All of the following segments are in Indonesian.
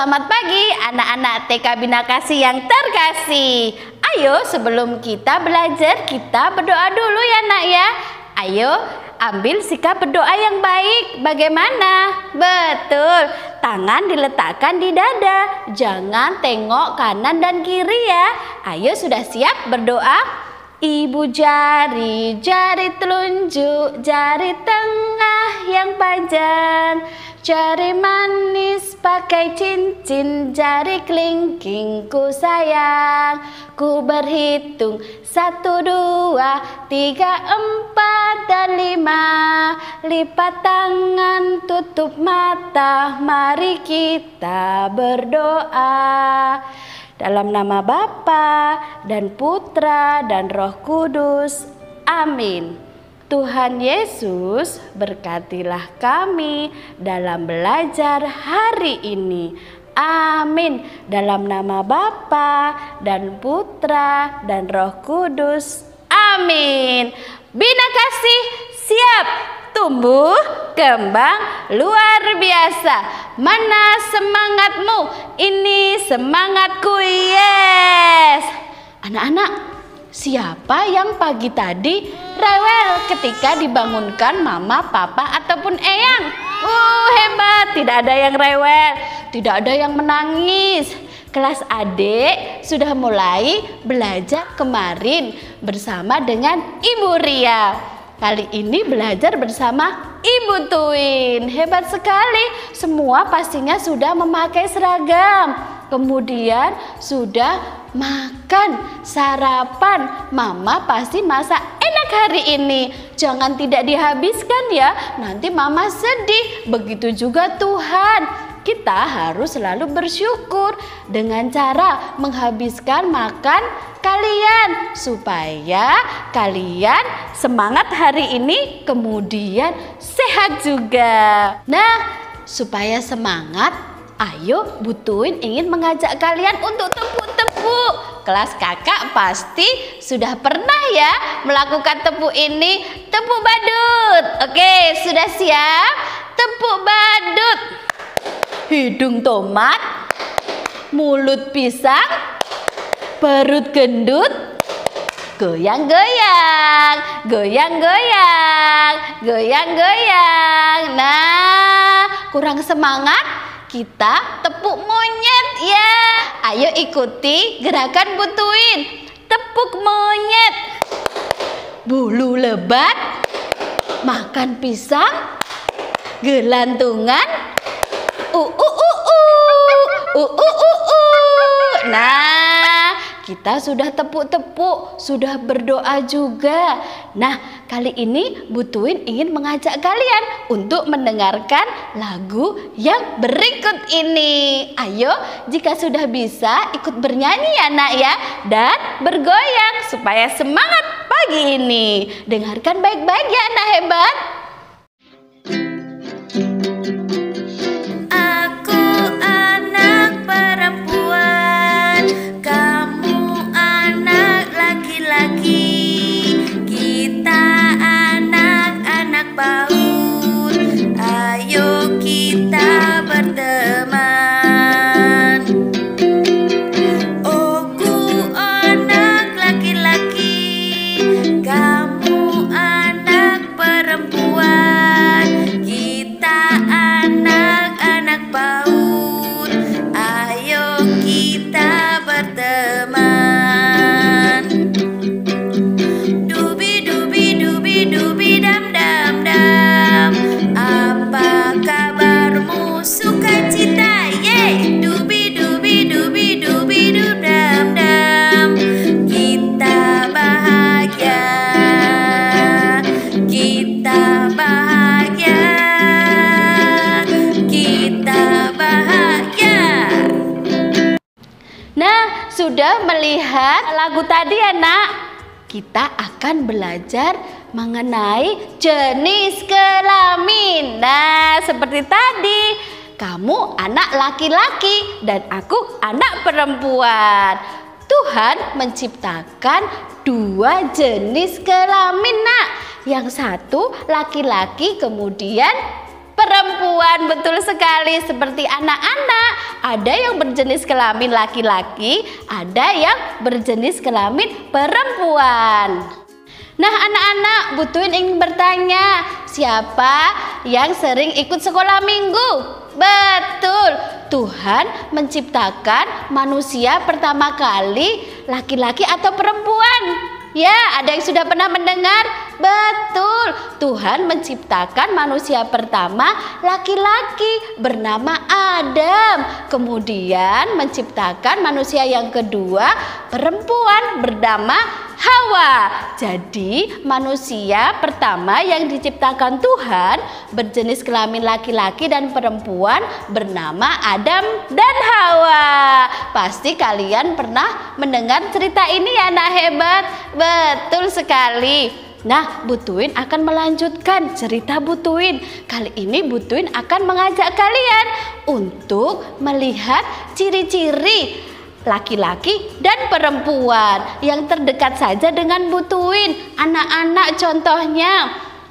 Selamat pagi anak-anak TK Bina Kasih yang terkasih. Ayo sebelum kita belajar kita berdoa dulu ya nak ya. Ayo ambil sikap berdoa yang baik. Bagaimana? Betul, tangan diletakkan di dada. Jangan tengok kanan dan kiri ya. Ayo sudah siap berdoa? Ibu jari, jari telunjuk, jari tengah yang panjang, jari manis pakai cincin, jari kelingking ku sayang. Ku berhitung 1, 2, 3, 4 dan 5. Lipat tangan, tutup mata, mari kita berdoa. Dalam nama Bapa dan Putra dan Roh Kudus. Amin. Tuhan Yesus, berkatilah kami dalam belajar hari ini. Amin. Dalam nama Bapa dan Putra dan Roh Kudus. Amin. Bina Kasih siap tumbuh kembang luar biasa. Mana semangatmu? Ini semangatku, yes. Anak-anak, siapa yang pagi tadi rewel ketika dibangunkan mama, papa ataupun eyang? Hebat, tidak ada yang rewel, tidak ada yang menangis. Kelas adik sudah mulai belajar kemarin bersama dengan Ibu Ria. Kali ini belajar bersama Ibu Tuin. Hebat sekali. Semua pastinya sudah memakai seragam. Kemudian sudah makan, sarapan. Mama pasti masak enak hari ini. Jangan tidak dihabiskan ya. Nanti mama sedih. Begitu juga Tuhan. Kita harus selalu bersyukur dengan cara menghabiskan makan kalian supaya kalian semangat hari ini kemudian sehat juga. Nah, supaya semangat, ayo Bu Tuin ingin mengajak kalian untuk tepuk-tepuk. Kelas kakak pasti sudah pernah ya melakukan tepuk ini. Tepuk badut. Oke, sudah siap? Tepuk badut. Hidung tomat, mulut pisang, perut gendut, goyang-goyang, goyang-goyang, goyang-goyang. Nah, kurang semangat? Kita tepuk monyet ya. Ayo ikuti gerakan Bu Tuin. Tepuk monyet. Bulu lebat, makan pisang, gelantungan. Nah, kita sudah tepuk-tepuk, sudah berdoa juga. Nah, kali ini Bu Tuin ingin mengajak kalian untuk mendengarkan lagu yang berikut ini. Ayo, jika sudah bisa ikut bernyanyi ya nak ya, dan bergoyang supaya semangat pagi ini. Dengarkan baik-baik ya anak hebat. Sudah melihat lagu tadi ya nak? Kita akan belajar mengenai jenis kelamin. Nah, seperti tadi, kamu anak laki-laki dan aku anak perempuan. Tuhan menciptakan 2 jenis kelamin nak. Yang satu laki-laki kemudian perempuan. Betul sekali, seperti anak-anak. Ada yang berjenis kelamin laki-laki, ada yang berjenis kelamin perempuan. Nah anak-anak, Bu Tuin ingin bertanya, siapa yang sering ikut sekolah minggu? Betul, Tuhan menciptakan manusia pertama kali laki-laki atau perempuan? Ya, ada yang sudah pernah mendengar? Betul, Tuhan menciptakan manusia pertama laki-laki bernama Adam. Kemudian menciptakan manusia yang kedua perempuan bernama Hawa. Jadi manusia pertama yang diciptakan Tuhan berjenis kelamin laki-laki dan perempuan bernama Adam dan Hawa. Pasti kalian pernah mendengar cerita ini ya anak hebat. Betul sekali. Nah, Bu Tuin akan melanjutkan cerita Bu Tuin. Kali ini Bu Tuin akan mengajak kalian untuk melihat ciri-ciri laki-laki dan perempuan yang terdekat saja dengan Bu Tuin. Anak-anak contohnya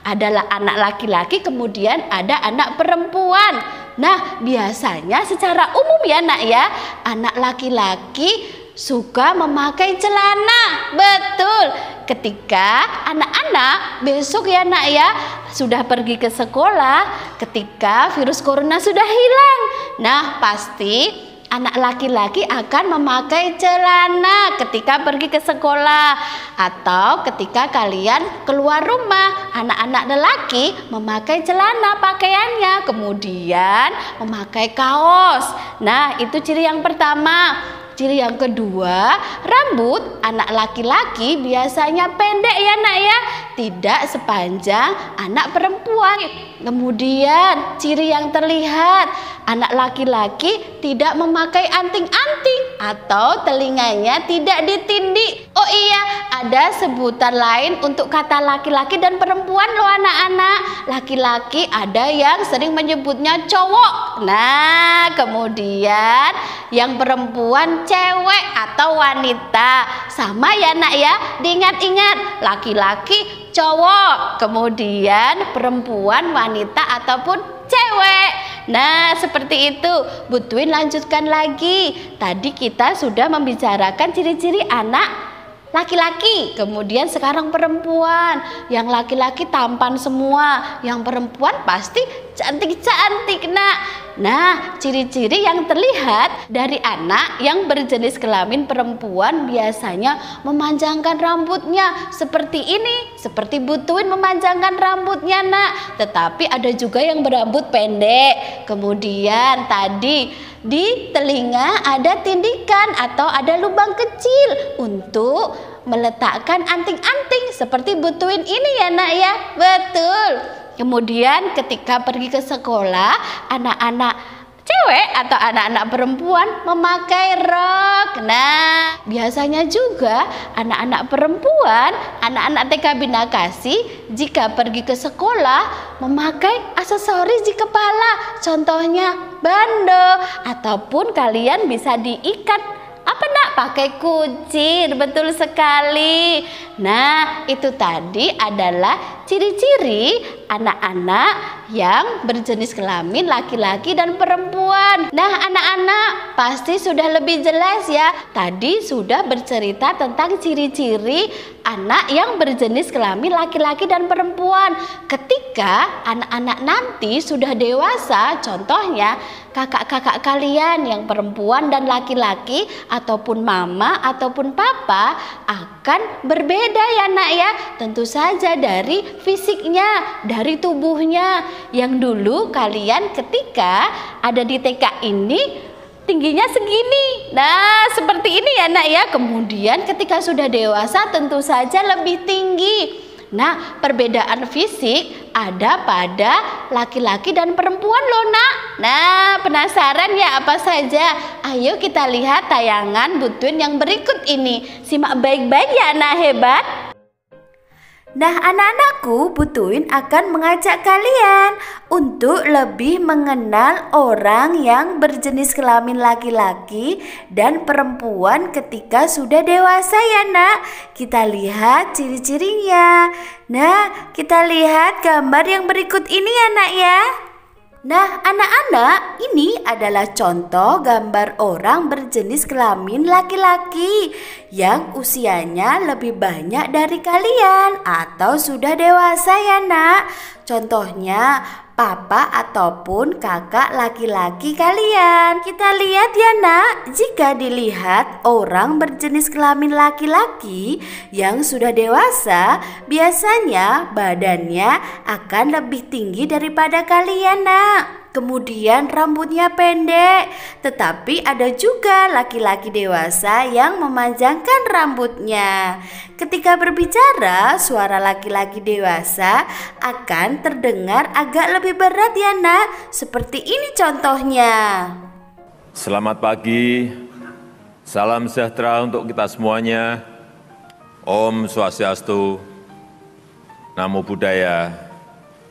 adalah anak laki-laki, kemudian ada anak perempuan. Nah, biasanya secara umum ya nak ya, anak laki-laki suka memakai celana. Betul. Ketika anak-anak besok ya nak ya sudah pergi ke sekolah, ketika virus corona sudah hilang, nah pasti anak laki-laki akan memakai celana ketika pergi ke sekolah. Atau ketika kalian keluar rumah, anak-anak lelaki memakai celana pakaiannya, kemudian memakai kaos. Nah itu ciri yang pertama. Ciri yang kedua, rambut anak laki-laki biasanya pendek ya nak ya, tidak sepanjang anak perempuan. Kemudian ciri yang terlihat, anak laki-laki tidak memakai anting-anting atau telinganya tidak ditindik. Oh iya, ada sebutan lain untuk kata laki-laki dan perempuan loh anak-anak. Laki-laki ada yang sering menyebutnya cowok. Nah, kemudian yang perempuan cewek atau wanita. Sama ya nak ya, diingat-ingat, laki-laki cowok, kemudian perempuan wanita ataupun cewek. Nah seperti itu. Bu Tuin lanjutkan lagi. Tadi kita sudah membicarakan ciri-ciri anak laki-laki, kemudian sekarang perempuan. Yang laki-laki tampan semua, yang perempuan pasti cantik-cantik nak. Nah ciri-ciri yang terlihat dari anak yang berjenis kelamin perempuan biasanya memanjangkan rambutnya seperti ini, seperti Bu Tuin memanjangkan rambutnya nak. Tetapi ada juga yang berambut pendek. Kemudian tadi di telinga ada tindikan atau ada lubang kecil untuk meletakkan anting-anting seperti Bu Tuin ini ya nak ya. Betul. Kemudian ketika pergi ke sekolah, anak-anak cewek atau anak-anak perempuan memakai rok. Nah, biasanya juga anak-anak perempuan, anak-anak TK Bina Kasih jika pergi ke sekolah memakai aksesoris di kepala. Contohnya bando, ataupun kalian bisa diikat apa nak? Pakai kuncir. Betul sekali. Nah, itu tadi adalah ciri-ciri anak-anak yang berjenis kelamin laki-laki dan perempuan. Nah, anak-anak pasti sudah lebih jelas ya. Tadi sudah bercerita tentang ciri-ciri anak yang berjenis kelamin laki-laki dan perempuan. Ketika anak-anak nanti sudah dewasa, contohnya kakak-kakak kalian yang perempuan dan laki-laki ataupun mama ataupun papa akan berbeda ya nak ya. Tentu saja dari fisiknya, dari tubuhnya. Yang dulu kalian ketika ada di TK ini tingginya segini. Nah seperti ini ya nak ya. Kemudian ketika sudah dewasa tentu saja lebih tinggi. Nah perbedaan fisik ada pada laki-laki dan perempuan loh nak. Nah penasaran ya apa saja? Ayo kita lihat tayangan Bu Tuin yang berikut ini. Simak baik-baik ya anak hebat. Nah anak-anakku, Bu Tuin akan mengajak kalian untuk lebih mengenal orang yang berjenis kelamin laki-laki dan perempuan ketika sudah dewasa ya nak. Kita lihat ciri-cirinya. Nah kita lihat gambar yang berikut ini ya nak ya. Nah, anak-anak, ini adalah contoh gambar orang berjenis kelamin laki-laki yang usianya lebih banyak dari kalian atau sudah dewasa ya nak. Contohnya papa ataupun kakak laki-laki kalian. Kita lihat ya nak, jika dilihat orang berjenis kelamin laki-laki yang sudah dewasa, biasanya badannya akan lebih tinggi daripada kalian nak. Kemudian rambutnya pendek, tetapi ada juga laki-laki dewasa yang memanjangkan rambutnya. Ketika berbicara, suara laki-laki dewasa akan terdengar agak lebih berat ya nak. Seperti ini contohnya. Selamat pagi, salam sejahtera untuk kita semuanya. Om Swastiastu, Namo Buddhaya,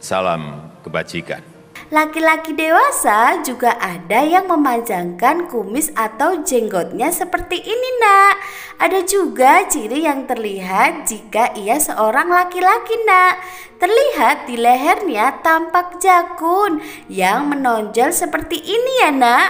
salam kebajikan. Laki-laki dewasa juga ada yang memanjangkan kumis atau jenggotnya seperti ini nak. Ada juga ciri yang terlihat jika ia seorang laki-laki nak. Terlihat di lehernya tampak jakun yang menonjol seperti ini ya nak.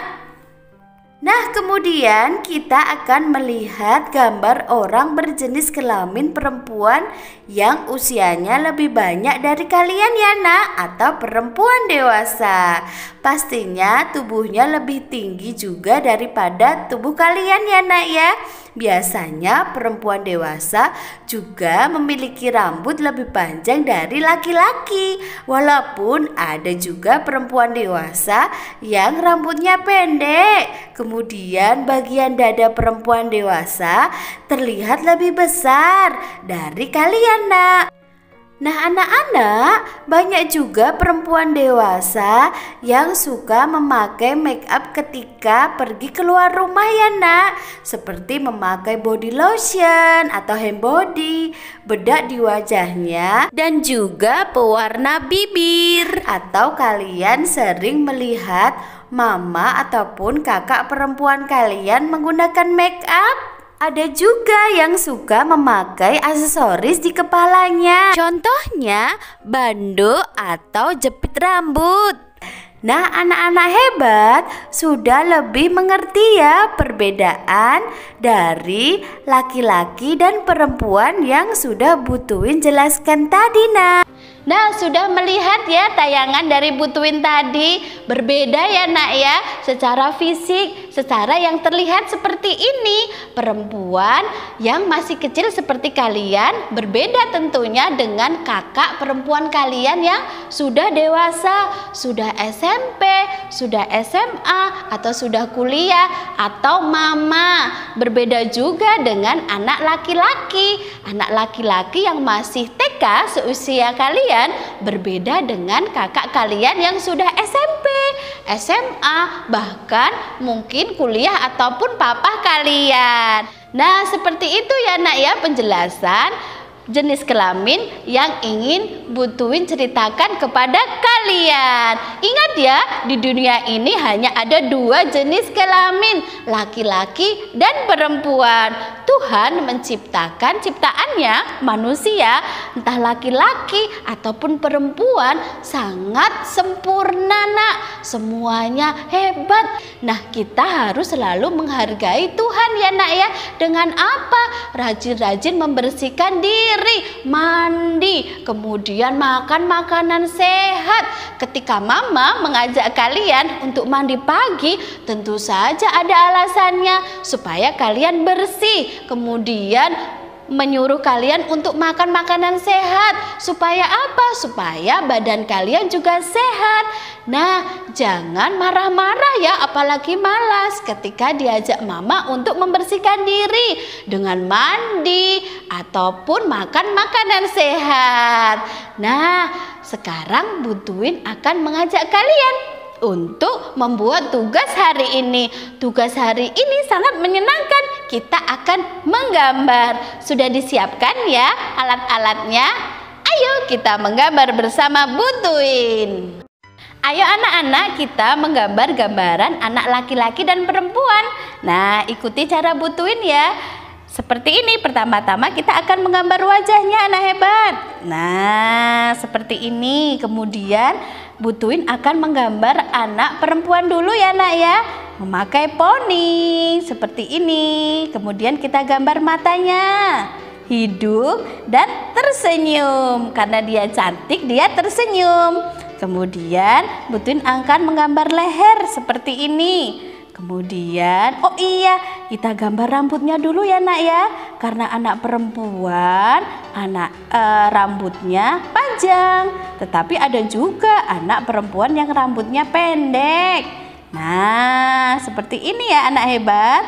Nah, kemudian kita akan melihat gambar orang berjenis kelamin perempuan yang usianya lebih banyak dari kalian ya nak, atau perempuan dewasa. Pastinya tubuhnya lebih tinggi juga daripada tubuh kalian ya nak ya. Biasanya perempuan dewasa juga memiliki rambut lebih panjang dari laki-laki. Walaupun ada juga perempuan dewasa yang rambutnya pendek. Kemudian bagian dada perempuan dewasa terlihat lebih besar dari kalian nak. Nah anak-anak, banyak juga perempuan dewasa yang suka memakai make up ketika pergi keluar rumah ya nak. Seperti memakai body lotion atau hand body, bedak di wajahnya, dan juga pewarna bibir. Atau kalian sering melihat mama ataupun kakak perempuan kalian menggunakan make up. Ada juga yang suka memakai aksesoris di kepalanya. Contohnya bando atau jepit rambut. Nah, anak-anak hebat sudah lebih mengerti ya perbedaan dari laki-laki dan perempuan yang sudah Butuin jelaskan tadi nak. Nah, sudah melihat ya tayangan dari Butuin tadi. Berbeda ya nak ya, secara fisik, secara yang terlihat seperti ini. Perempuan yang masih kecil seperti kalian berbeda tentunya dengan kakak perempuan kalian yang sudah dewasa, sudah SMP, sudah SMA, atau sudah kuliah, atau mama. Berbeda juga dengan anak laki-laki. Anak laki-laki yang masih TK seusia kalian berbeda dengan kakak kalian yang sudah SMP, SMA, bahkan mungkin kuliah ataupun papa kalian. Nah, seperti itu ya nak ya penjelasan jenis kelamin yang ingin Butuin ceritakan kepada kalian. Ingat ya, di dunia ini hanya ada dua jenis kelamin, laki-laki dan perempuan. Tuhan menciptakan ciptaannya, manusia, entah laki-laki ataupun perempuan, sangat sempurna nak. Semuanya hebat. Nah, kita harus selalu menghargai Tuhan ya nak ya. Dengan apa? Rajin-rajin membersihkan diri, mandi, kemudian makan makanan sehat. Ketika mama mengajak kalian untuk mandi pagi, tentu saja ada alasannya supaya kalian bersih. Kemudian menyuruh kalian untuk makan makanan sehat. Supaya apa? Supaya badan kalian juga sehat. Nah, jangan marah-marah ya, apalagi malas ketika diajak mama untuk membersihkan diri dengan mandi ataupun makan makanan sehat. Nah, sekarang Butuin akan mengajak kalian untuk membuat tugas hari ini. Tugas hari ini sangat menyenangkan. Kita akan menggambar. Sudah disiapkan ya alat-alatnya? Ayo kita menggambar bersama Butuin. Ayo anak-anak, kita menggambar gambaran anak laki-laki dan perempuan. Nah, ikuti cara Butuin ya. Seperti ini, pertama-tama kita akan menggambar wajahnya anak hebat. Nah, seperti ini. Kemudian Butuin akan menggambar anak perempuan dulu ya nak ya. Memakai poni seperti ini. Kemudian kita gambar matanya, hidung, dan tersenyum. Karena dia cantik, dia tersenyum. Kemudian Butuin akan menggambar leher seperti ini. Kemudian, oh iya, kita gambar rambutnya dulu ya nak ya. Karena anak perempuan, rambutnya panjang. Tetapi ada juga anak perempuan yang rambutnya pendek. Nah, seperti ini ya anak hebat.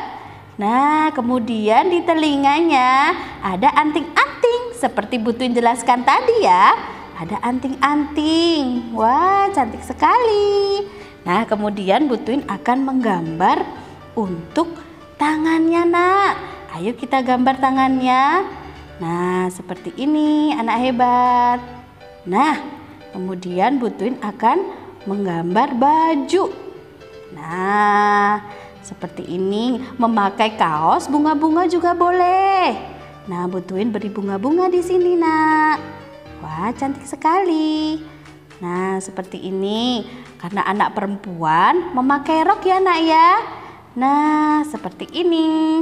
Nah, kemudian di telinganya ada anting-anting. Seperti Butuin jelaskan tadi ya. Ada anting-anting. Wah, cantik sekali. Nah, kemudian Butuin akan menggambar untuk tangannya nak. Ayo kita gambar tangannya. Nah, seperti ini anak hebat. Nah, kemudian Butuin akan menggambar baju. Nah, seperti ini. Memakai kaos bunga-bunga juga boleh. Nah, Butuin beri bunga-bunga di sini nak. Wah, cantik sekali. Nah, seperti ini. Karena anak perempuan memakai rok ya nak ya. Nah, seperti ini.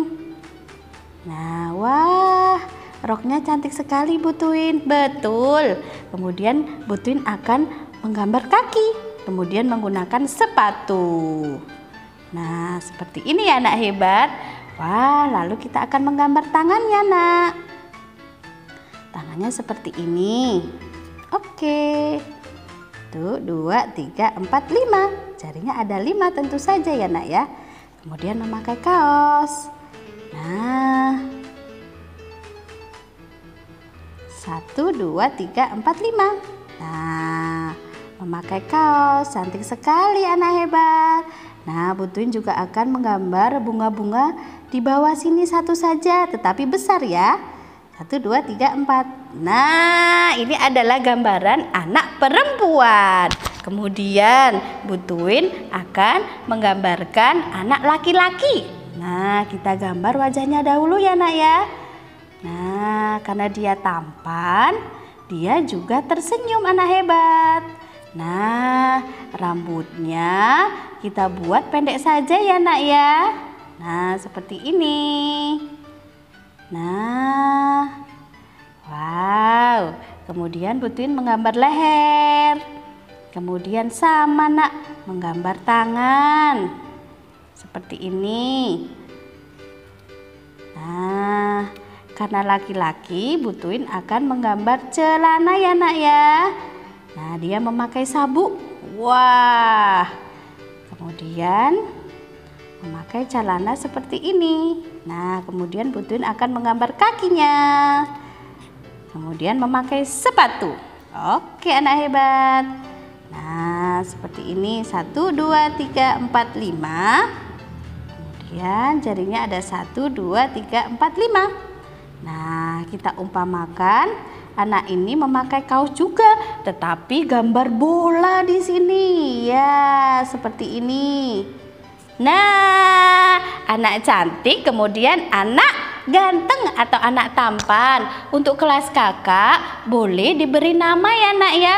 Nah, wah, roknya cantik sekali Butuin. Betul. Kemudian Butuin akan menggambar kaki. Kemudian menggunakan sepatu. Nah, seperti ini ya anak hebat. Wah, lalu kita akan menggambar tangannya nak. Tangannya seperti ini. Oke. 1, 2, 3, 4, 5. Jarinya ada 5 tentu saja ya nak ya. Kemudian memakai kaos. Nah, 1, 2, 3, 4, 5. Nah, memakai kaos. Cantik sekali anak hebat. Nah, Butuin juga akan menggambar bunga-bunga di bawah sini satu saja, tetapi besar ya. 1, 2, 3, 4. Nah, ini adalah gambaran anak perempuan. Kemudian Butuin akan menggambarkan anak laki-laki. Nah, kita gambar wajahnya dahulu ya nak ya. Nah, karena dia tampan, dia juga tersenyum anak hebat. Nah, rambutnya kita buat pendek saja ya nak ya. Nah, seperti ini. Nah, wow. Kemudian Butuin menggambar leher. Kemudian sama nak, menggambar tangan. Seperti ini. Nah, karena laki-laki, Butuin akan menggambar celana ya nak ya. Nah, dia memakai sabuk. Wah. Kemudian memakai celana seperti ini. Nah, kemudian Butuin akan menggambar kakinya. Kemudian memakai sepatu. Oke anak hebat. Nah, seperti ini. 1, 2, 3, 4, 5. Kemudian jarinya ada 1, 2, 3, 4, 5. Nah, kita umpamakan anak ini memakai kaos juga, tetapi gambar bola di sini. Ya, seperti ini. Nah, anak cantik, kemudian anak ganteng atau anak tampan. Untuk kelas kakak boleh diberi nama ya nak ya.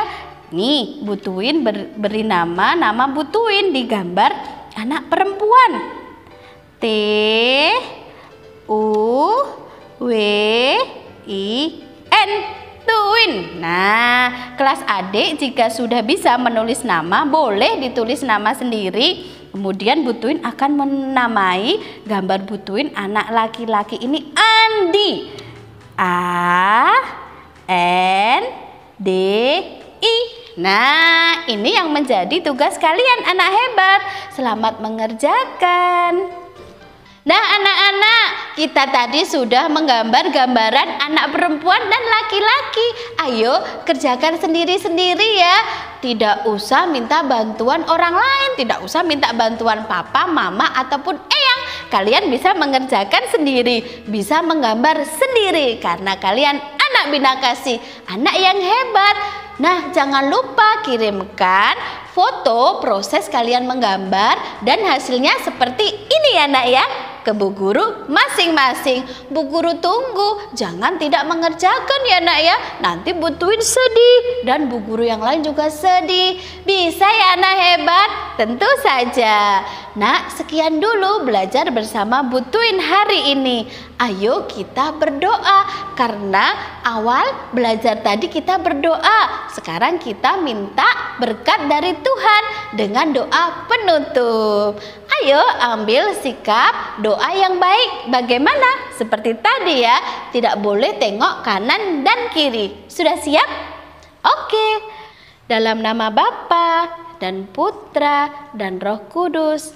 Nih, Butuin beri nama Butuin, digambar anak perempuan. T U W I N. Tuin. Nah, kelas adik jika sudah bisa menulis nama, boleh ditulis nama sendiri. Kemudian Butuin akan menamai gambar Butuin anak laki-laki ini Andi. A N D I. Nah, ini yang menjadi tugas kalian anak hebat. Selamat mengerjakan. Nah anak-anak, kita tadi sudah menggambar gambaran anak perempuan dan laki-laki. Ayo kerjakan sendiri-sendiri ya. Tidak usah minta bantuan orang lain, tidak usah minta bantuan papa, mama, ataupun eyang. Kalian bisa mengerjakan sendiri, bisa menggambar sendiri. Karena kalian anak Binakasih, anak yang hebat. Nah, jangan lupa kirimkan foto proses kalian menggambar dan hasilnya seperti ini ya nak ya. ke Bu Guru masing-masing. Bu Guru tunggu, jangan tidak mengerjakan ya nak ya. Nanti Bu Twin sedih dan Bu Guru yang lain juga sedih. Bisa ya anak hebat? Tentu saja. Nak, sekian dulu belajar bersama Bu Twin hari ini. Ayo kita berdoa, karena awal belajar tadi kita berdoa. Sekarang kita minta berkat dari Tuhan dengan doa penutup. Ayo ambil sikap doa yang baik. Bagaimana? Seperti tadi ya, tidak boleh tengok kanan dan kiri. Sudah siap? Oke. Dalam nama Bapa dan Putra dan Roh Kudus.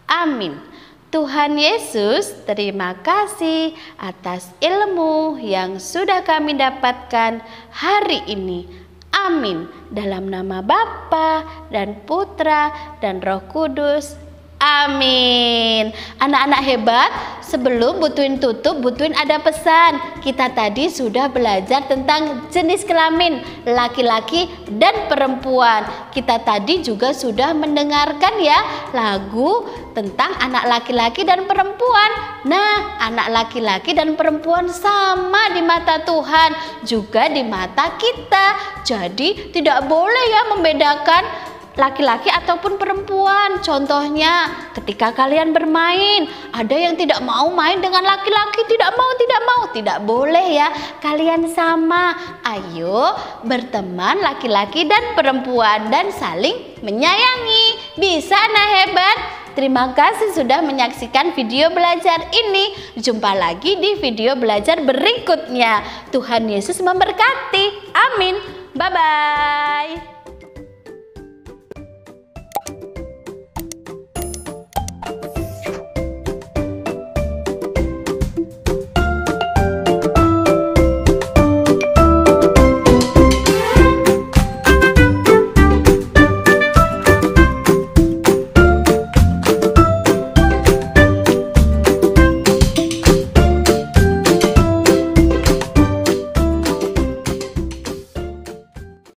Amin. Tuhan Yesus, terima kasih atas ilmu yang sudah kami dapatkan hari ini. Amin. Dalam nama Bapa dan Putra dan Roh Kudus. Amin. Anak-anak hebat, sebelum Bu Twin tutup, Bu Twin ada pesan. Kita tadi sudah belajar tentang jenis kelamin laki-laki dan perempuan. Kita tadi juga sudah mendengarkan ya lagu tentang anak laki-laki dan perempuan. Nah, anak laki-laki dan perempuan sama di mata Tuhan, juga di mata kita. Jadi tidak boleh ya membedakan laki-laki ataupun perempuan. Contohnya ketika kalian bermain, ada yang tidak mau main dengan laki-laki, tidak boleh ya, kalian sama. Ayo berteman laki-laki dan perempuan dan saling menyayangi. Bisa anak hebat? Terima kasih sudah menyaksikan video belajar ini. Jumpa lagi di video belajar berikutnya. Tuhan Yesus memberkati. Amin. Bye-bye.